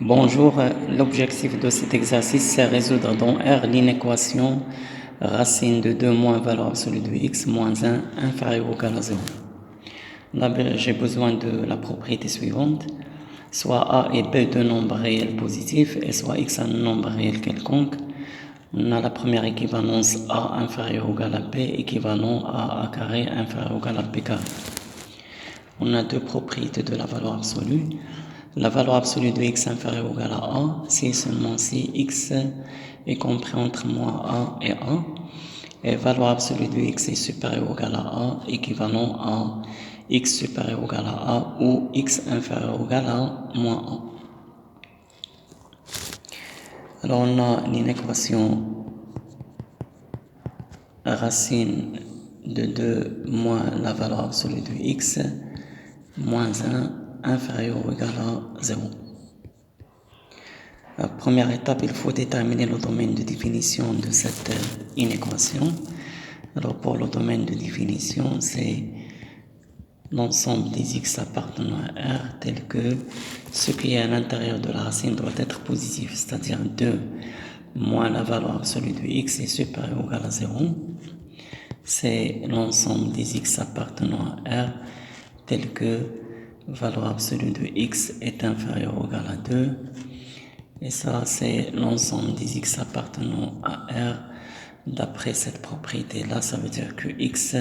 Bonjour, l'objectif de cet exercice c'est résoudre dans R l'inéquation racine de 2 moins valeur absolue de x moins 1 inférieur ou égal à 0. Là, j'ai besoin de la propriété suivante, soit a et b deux nombres réels positifs et soit x un nombre réel quelconque. On a la première équivalence a inférieur ou égal à b équivalent à a carré inférieur ou égal à b carré. On a deux propriétés de la valeur absolue. La valeur absolue de x inférieur ou égal à a, si seulement si x est compris entre moins a et a. Et valeur absolue de x est supérieure ou égal à a, équivalent à x supérieur ou égal à a ou x inférieur ou égal à moins a. Alors on a une équation racine de 2 moins la valeur absolue de x moins 1 inférieur ou égal à 0. La première étape, il faut déterminer le domaine de définition de cette inéquation. Alors pour le domaine de définition, c'est l'ensemble des x appartenant à R tel que ce qui est à l'intérieur de la racine doit être positif, c'est-à-dire 2 moins la valeur absolue de x est supérieur ou égal à 0. C'est l'ensemble des x appartenant à R tel que valeur absolue de x est inférieure ou égal à 2. Et ça, c'est l'ensemble des x appartenant à R. D'après cette propriété-là, ça veut dire que x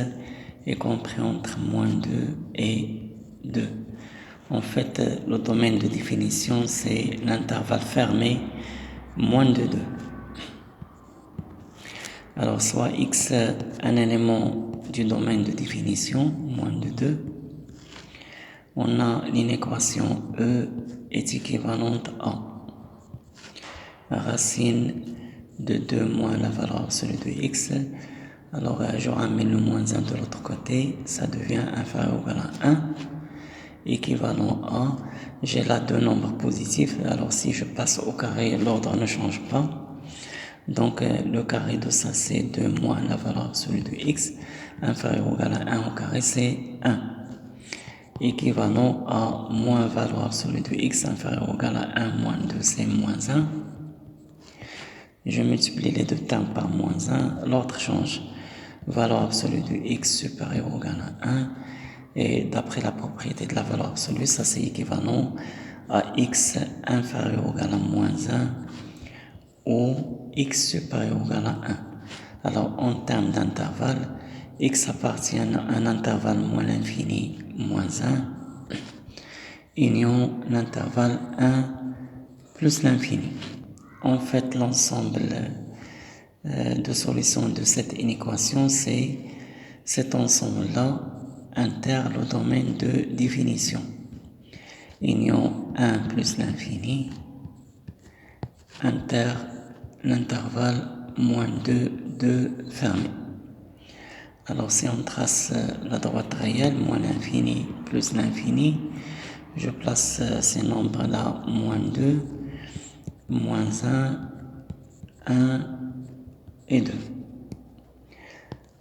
est compris entre moins 2 et 2. En fait, le domaine de définition, c'est l'intervalle fermé moins de 2. Alors, soit x un élément du domaine de définition, moins de 2. On a l'inéquation E est équivalente à racine de 2 moins la valeur absolue de x. Alors, je ramène le moins 1 de l'autre côté, ça devient inférieur ou égal à 1, équivalent à, j'ai là deux nombres positifs, alors si je passe au carré, l'ordre ne change pas. Donc, le carré de ça, c'est 2 moins la valeur absolue de x, inférieur ou égal à 1 au carré, c'est 1. Équivalent à moins valeur absolue de x, inférieur ou égal à 1 moins 2, c'est moins 1. Je multiplie les deux termes par moins 1, l'autre change. Valeur absolue de x supérieure ou égal à 1. Et d'après la propriété de la valeur absolue, ça c'est équivalent à x inférieur ou égal à moins 1 ou x supérieur ou égal à 1. Alors en termes d'intervalle, x appartient à un intervalle moins l'infini moins 1, union l'intervalle 1 plus l'infini. En fait, l'ensemble de solutions de cette inéquation, c'est cet ensemble-là inter le domaine de définition. Union 1 plus l'infini, inter l'intervalle moins 2, 2 fermé. Alors si on trace la droite réelle, moins l'infini plus l'infini, je place ces nombres-là, moins 2, moins 1 et 2.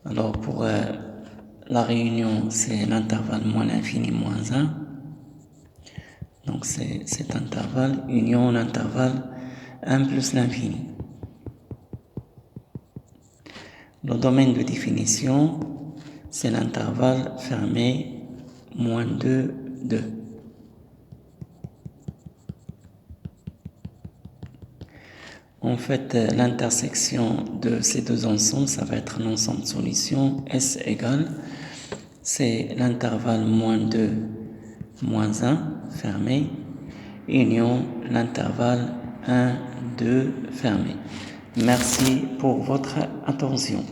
Alors pour la réunion, c'est l'intervalle moins l'infini moins 1. Donc c'est cet intervalle, union l'intervalle 1 plus l'infini. Le domaine de définition, c'est l'intervalle fermé moins 2, 2. En fait, l'intersection de ces deux ensembles, ça va être l'ensemble de solutions S égale, c'est l'intervalle moins 2, moins 1, fermé, union l'intervalle 1, 2, fermé. Merci pour votre attention.